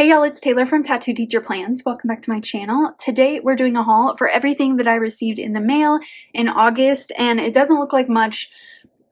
Hey y'all, it's Taylor from Tattoo Teacher Plans. Welcome back to my channel. Today we're doing a haul for everything that I received in the mail in August, and it doesn't look like much.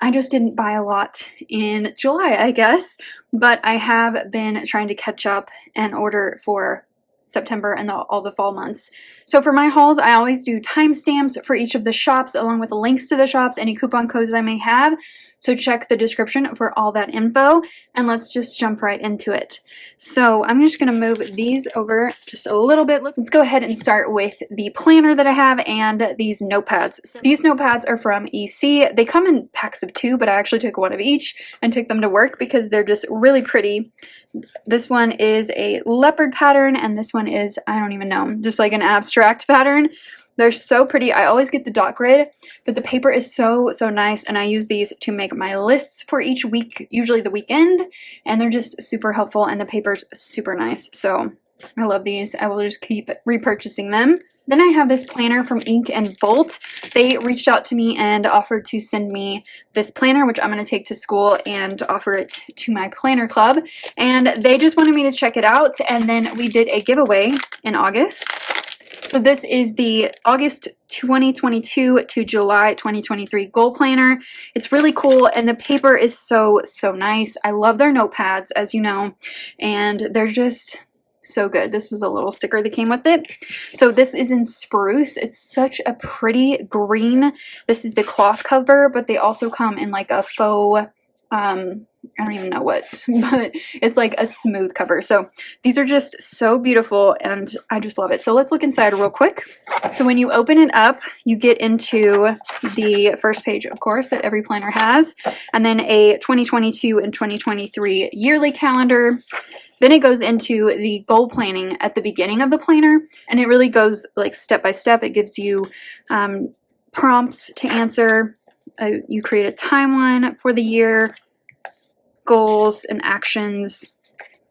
I just didn't buy a lot in July, I guess, but I have been trying to catch up and order for September and all the fall months. So for my hauls, I always do timestamps for each of the shops along with links to the shops, any coupon codes I may have. So check the description for all that info, and let's just jump right into it. So I'm just going to move these over just a little bit. Let's go ahead and start with the planner that I have and these notepads. So these notepads are from EC. They come in packs of 2, but I actually took one of each and took them to work because they're just really pretty. This one is a leopard pattern, and this one is, I don't even know, just like an abstract pattern. They're so pretty. I always get the dot grid, but the paper is so nice, and I use these to make my lists for each week, usually the weekend, and they're just super helpful, and the paper's super nice. So I love these. I will just keep repurchasing them. Then I have this planner from Ink and Bolt. They reached out to me and offered to send me this planner, which I'm going to take to school and offer it to my planner club. And they just wanted me to check it out, and then we did a giveaway in August. So this is the August 2022 to July 2023 goal planner. It's really cool, and the paper is so nice. I love their notepads, as you know, and they're just so good. This was a little sticker that came with it. So this is in spruce. It's such a pretty green. This is the cloth cover, but they also come in like a faux, I don't even know what, but it's like a smooth cover. So these are just so beautiful, and I just love it. So let's look inside real quick. So when you open it up, you get into the first page, of course, that every planner has, and then a 2022 and 2023 yearly calendar. Then it goes into the goal planning at the beginning of the planner, and it really goes like step by step. It gives you prompts to answer. You create a timeline for the year, goals and actions.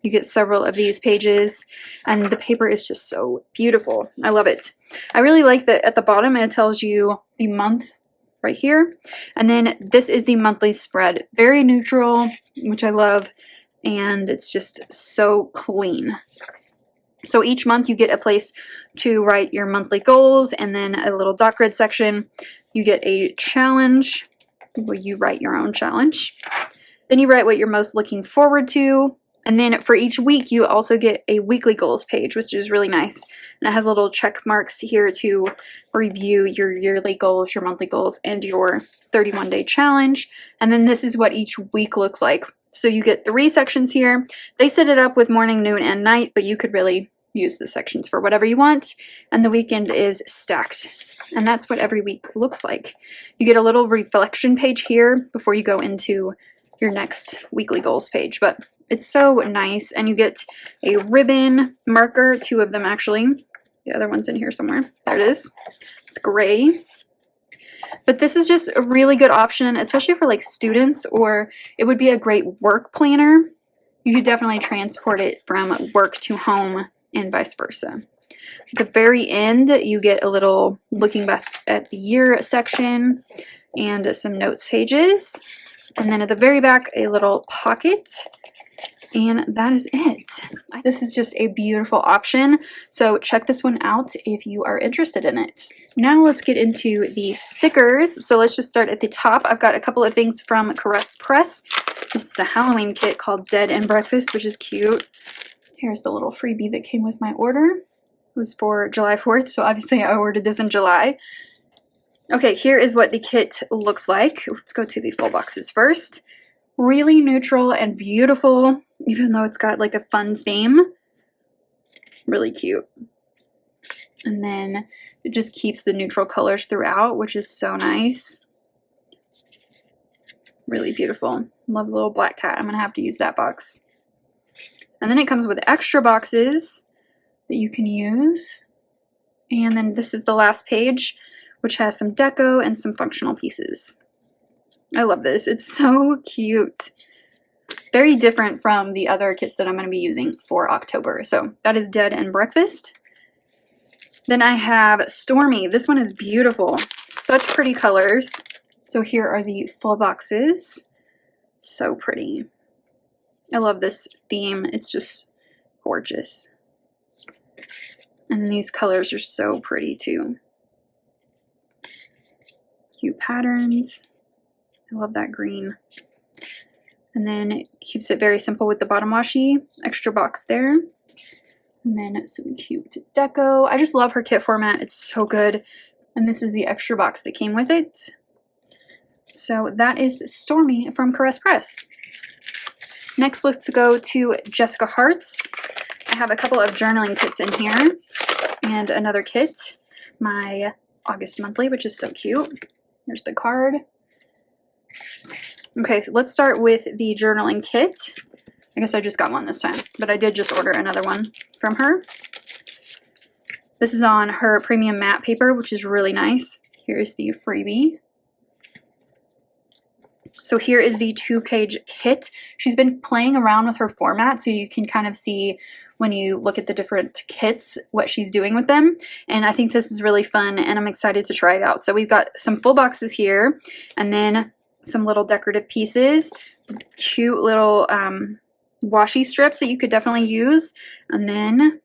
You get several of these pages, and the paper is just so beautiful. I love it. I really like that at the bottom it tells you the month right here, and then this is the monthly spread. Very neutral, which I love, and it's just so clean. So each month you get a place to write your monthly goals, and then a little dot grid section. You get a challenge where you write your own challenge. Then you write what you're most looking forward to. And then for each week, you also get a weekly goals page, which is really nice. And it has little check marks here to review your yearly goals, your monthly goals, and your 31-day challenge. And then this is what each week looks like. So you get 3 sections here. They set it up with morning, noon, and night, but you could really use the sections for whatever you want. And the weekend is stacked. And that's what every week looks like. You get a little reflection page here before you go into your next weekly goals page, but it's so nice. And you get a ribbon marker, 2 of them actually. The other one's in here somewhere. There it is. It's gray. But this is just a really good option, especially for like students, or it would be a great work planner. You could definitely transport it from work to home and vice versa. At the very end, you get a little looking back at the year section and some notes pages. And then at the very back, a little pocket. And that is it. This is just a beautiful option. So check this one out if you are interested in it. Now let's get into the stickers. So let's just start at the top. I've got a couple of things from Caress Press. This is a Halloween kit called Dead and Breakfast, which is cute. Here's the little freebie that came with my order. It was for July 4th, so obviously I ordered this in July. Okay, here is what the kit looks like. Let's go to the full boxes first. Really neutral and beautiful, even though it's got like a fun theme. Really cute. And then it just keeps the neutral colors throughout, which is so nice. Really beautiful. Love the little black cat. I'm going to have to use that box. And then it comes with extra boxes that you can use. And then this is the last page, which has some deco and some functional pieces. I love this. It's so cute. Very different from the other kits that I'm going to be using for October. So that is Dead and Breakfast. Then I have Stormy. This one is beautiful. Such pretty colors. So here are the full boxes. So pretty. I love this theme. It's just gorgeous. And these colors are so pretty too. Cute patterns. I love that green. And then it keeps it very simple with the bottom washi. Extra box there. And then some cute deco. I just love her kit format. It's so good. And this is the extra box that came with it. So that is Stormy from Caress Press. Next, let's go to Jessica Hart's. I have a couple of journaling kits in here and another kit, my August monthly, which is so cute. There's the card. Okay, so let's start with the journaling kit. I guess I just got one this time, but I did just order another one from her. This is on her premium matte paper, which is really nice. Here's the freebie. So here is the 2-page kit. She's been playing around with her format, so you can kind of see when you look at the different kits what she's doing with them. And I think this is really fun, and I'm excited to try it out. So we've got some full boxes here, and then some little decorative pieces, cute little washi strips that you could definitely use, and then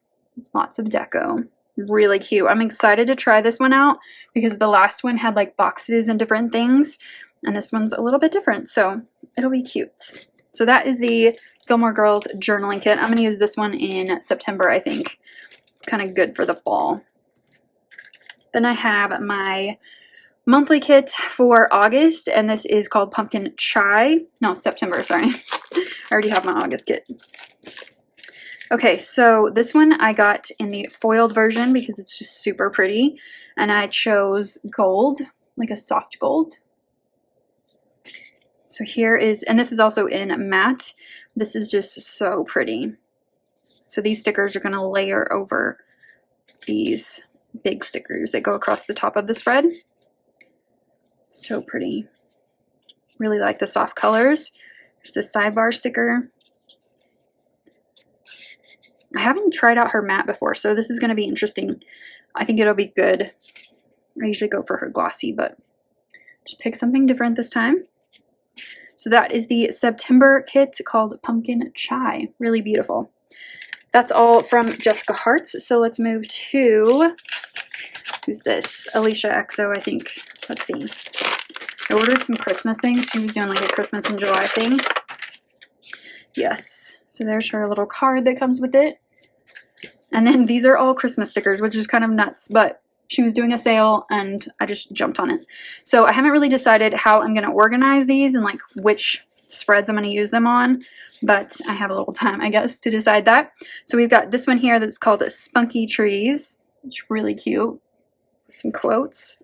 lots of deco. Really cute. I'm excited to try this one out because the last one had like boxes and different things, and this one's a little bit different, so it'll be cute. So that is the Gilmore Girls journaling kit. I'm going to use this one in September, I think. It's kind of good for the fall. Then I have my monthly kit for August, and this is called Pumpkin Chai. No, September, sorry. I already have my August kit. Okay, so this one I got in the foiled version because it's just super pretty, and I chose gold, like a soft gold. So here is, and this is also in matte. This is just so pretty. So these stickers are going to layer over these big stickers that go across the top of the spread. So pretty. Really like the soft colors. There's the sidebar sticker. I haven't tried out her matte before, so this is going to be interesting. I think it'll be good. I usually go for her glossy, but just pick something different this time. So that is the September kit called Pumpkin Chai. Really beautiful. That's all from Jessica Hart's. So let's move to, who's this? Alicia XO, I think. Let's see. I ordered some Christmas things. She was doing like a Christmas in July thing. Yes. So there's her little card that comes with it. And then these are all Christmas stickers, which is kind of nuts, but she was doing a sale and I just jumped on it. So I haven't really decided how I'm going to organize these and like which spreads I'm going to use them on, but I have a little time, I guess, to decide that. So we've got this one here that's called Spunky Trees. It's really cute. Some quotes.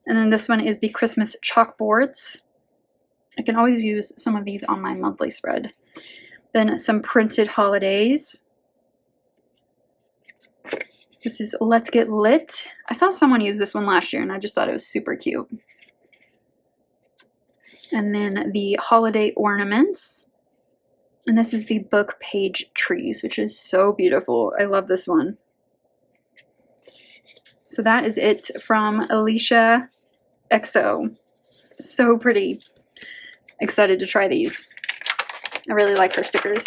And then this one is the Christmas chalkboards. I can always use some of these on my monthly spread. Then some printed holidays. This is Let's Get Lit. I saw someone use this one last year and I just thought it was super cute. And then the holiday ornaments. And this is the book page trees, which is so beautiful. I love this one. So that is it from Alicia XO. So pretty. Excited to try these. I really like her stickers.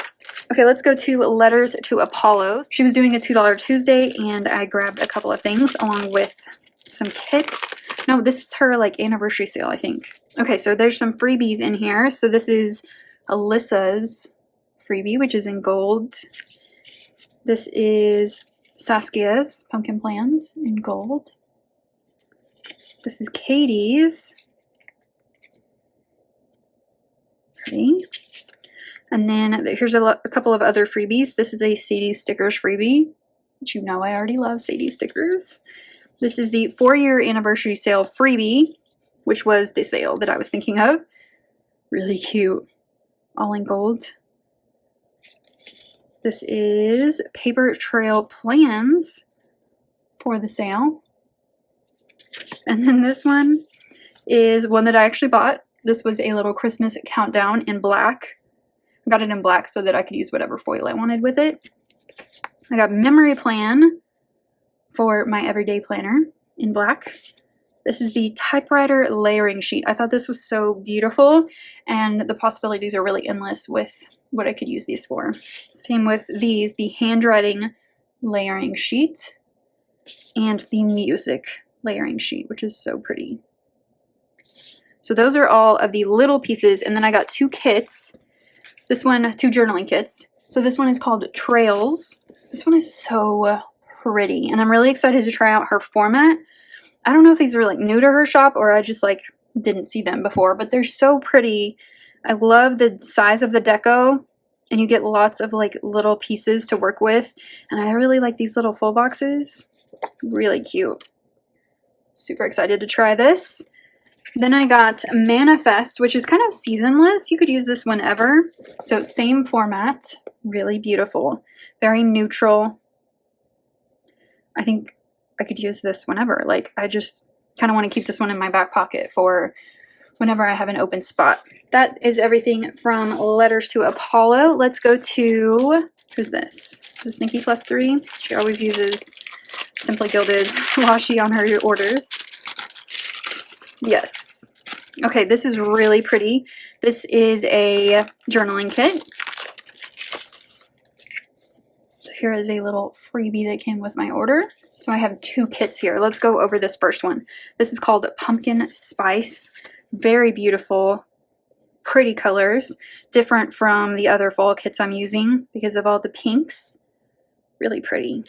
Okay, let's go to Letters to Apollo. She was doing a $2 Tuesday, and I grabbed a couple of things along with some kits. No, this was her like anniversary sale, I think. Okay, so there's some freebies in here. So this is Alyssa's freebie, which is in gold. This is Saskia's Pumpkin Plans in gold. This is Katie's. Pretty. And then here's a couple of other freebies. This is a Sadie Stickers freebie, which you know I already love Sadie Stickers. This is the 4-year anniversary sale freebie, which was the sale that I was thinking of. Really cute. All in gold. This is Paper Trail Plans for the sale. And then this one is one that I actually bought. This was a little Christmas countdown in black. I got it in black so that I could use whatever foil I wanted with it. I got Memory Plan for my everyday planner in black. This is the typewriter layering sheet. I thought this was so beautiful, and the possibilities are really endless with what I could use these for. Same with these, the handwriting layering sheet and the music layering sheet, which is so pretty. So those are all of the little pieces, and then I got 2 kits. This one, 2 journaling kits. So this one is called Trails. This one is so pretty, and I'm really excited to try out her format. I don't know if these are like new to her shop or I just like didn't see them before, but they're so pretty. I love the size of the deco, and you get lots of like little pieces to work with, and I really like these little full boxes. Really cute. Super excited to try this. Then I got Manifest, which is kind of seasonless. You could use this whenever. So same format, really beautiful, very neutral. I think I could use this whenever. Like, I just kind of want to keep this one in my back pocket for whenever I have an open spot. That is everything from Letters to Apollo. Let's go to, who's this? This is Nikki +3. She always uses Simply Gilded washi on her orders. Yes. Okay, this is really pretty. This is a journaling kit. So here is a little freebie that came with my order. So I have 2 kits here. Let's go over this first one. This is called Pumpkin Spice. Very beautiful, pretty colors. Different from the other fall kits I'm using because of all the pinks. Really pretty.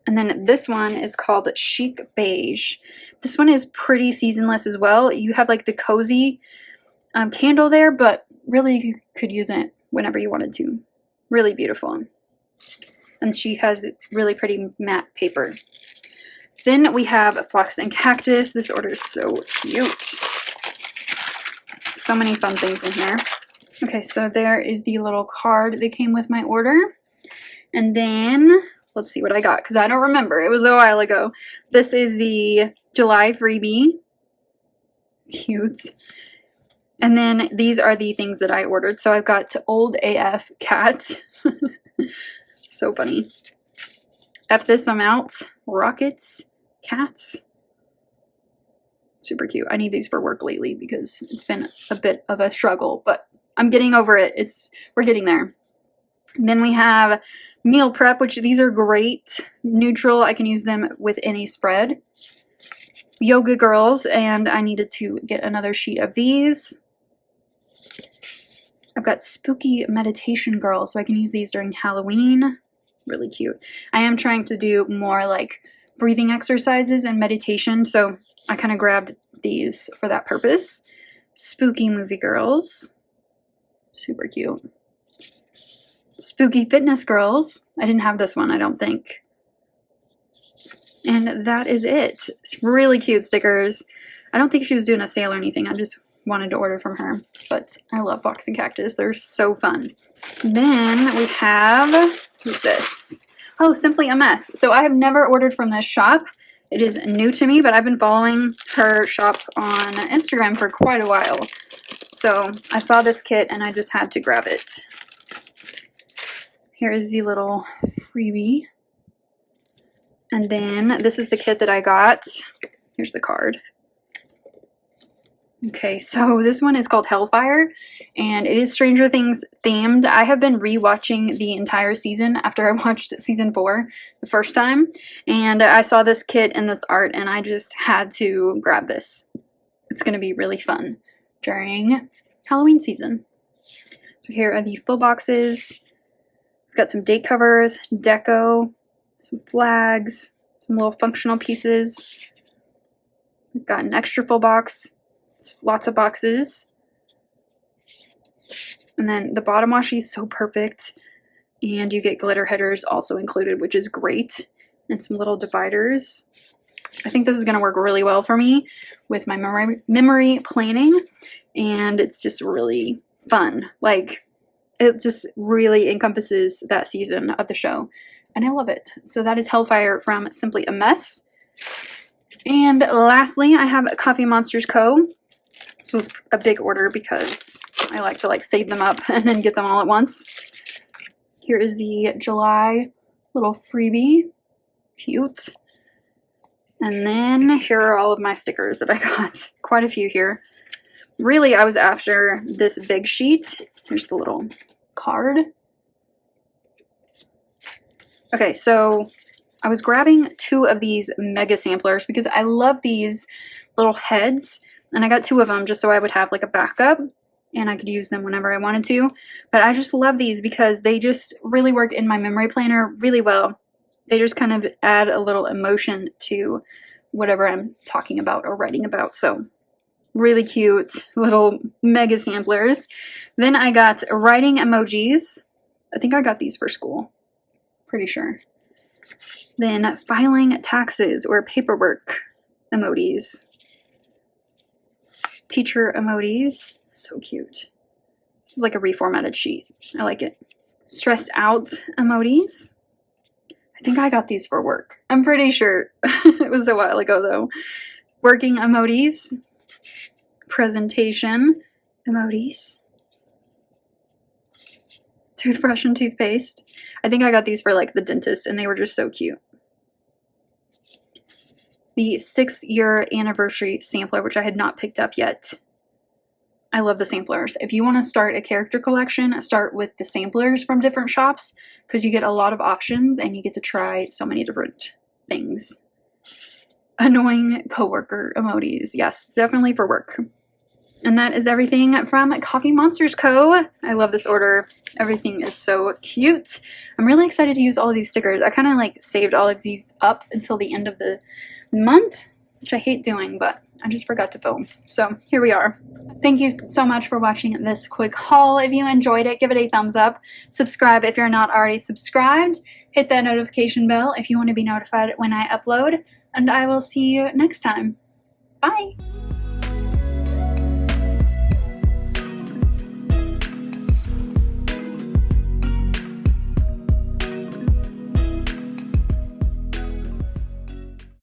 And then this one is called Chic Beige. This one is pretty seasonless as well. You have like the cozy candle there, but really you could use it whenever you wanted to. Really beautiful. And she has really pretty matte paper. Then we have Fox and Cactus. This order is so cute. So many fun things in here. Okay, so there is the little card that came with my order. And then, let's see what I got, because I don't remember. It was a while ago. This is the July freebie. Cute. And then these are the things that I ordered. So I've got Old AF Cat. So funny. F This I'm Out. Rockets. Cats. Super cute. I need these for work lately because it's been a bit of a struggle, but I'm getting over it. We're getting there. And then we have Meal Prep, which these are great. Neutral. I can use them with any spread. Yoga Girls, and I needed to get another sheet of these. I've got Spooky Meditation Girls, so I can use these during Halloween. Really cute. I am trying to do more like breathing exercises and meditation, so I kind of grabbed these for that purpose. Spooky Movie Girls. Super cute. Spooky Fitness Girls. I didn't have this one, I don't think. And that is it. It's really cute stickers. I don't think she was doing a sale or anything. I just wanted to order from her. But I love Fox and Cactus. They're so fun. Then we have, who's this? Oh, Simply a Mess. So I have never ordered from this shop. It is new to me, but I've been following her shop on Instagram for quite a while. So I saw this kit and I just had to grab it. Here is the little freebie. And then this is the kit that I got. Here's the card. Okay, so this one is called Hellfire, and it is Stranger Things themed. I have been rewatching the entire season after I watched season 4 the first time, and I saw this kit and this art, and I just had to grab this. It's going to be really fun during Halloween season. So here are the full boxes. We've got some date covers, deco, some flags, some little functional pieces. We've got an extra full box. Lots of boxes. And then the bottom washi is so perfect. And you get glitter headers also included, which is great. And some little dividers. I think this is going to work really well for me with my memory planning. And it's just really fun. Like, it just really encompasses that season of the show. And I love it. So that is Hellfire from Simply a Mess. And lastly, I have Coffee Monsterz Co. This was a big order because I like to save them up and then get them all at once. Here is the July little freebie. Cute. And then here are all of my stickers that I got. Quite a few here. Really, I was after this big sheet. Here's the little card. Okay, so I was grabbing 2 of these mega samplers because I love these little heads, and I got 2 of them just so I would have like a backup and I could use them whenever I wanted to. But I just love these because they just really work in my memory planner really well. They just kind of add a little emotion to whatever I'm talking about or writing about. So really cute little mega samplers. Then I got writing emojis. I think I got these for school. Pretty sure. Then filing taxes or paperwork emojis. Teacher emojis. So cute. This is like a reformatted sheet. I like it. Stressed out emojis. I think I got these for work. I'm pretty sure. It was a while ago though. Working emojis. Presentation emojis. Toothbrush and toothpaste. I think I got these for like the dentist and they were just so cute. The 6-year anniversary sampler, which I had not picked up yet. I love the samplers. If you want to start a character collection, start with the samplers from different shops because you get a lot of options and you get to try so many different things. Annoying coworker emojis. Yes, definitely for work. And that is everything from Coffee Monsterz Co. I love this order. Everything is so cute. I'm really excited to use all of these stickers. I kind of like saved all of these up until the end of the month, which I hate doing, but I just forgot to film. So here we are. Thank you so much for watching this quick haul. If you enjoyed it, give it a thumbs up. Subscribe if you're not already subscribed. Hit that notification bell if you want to be notified when I upload. And I will see you next time. Bye!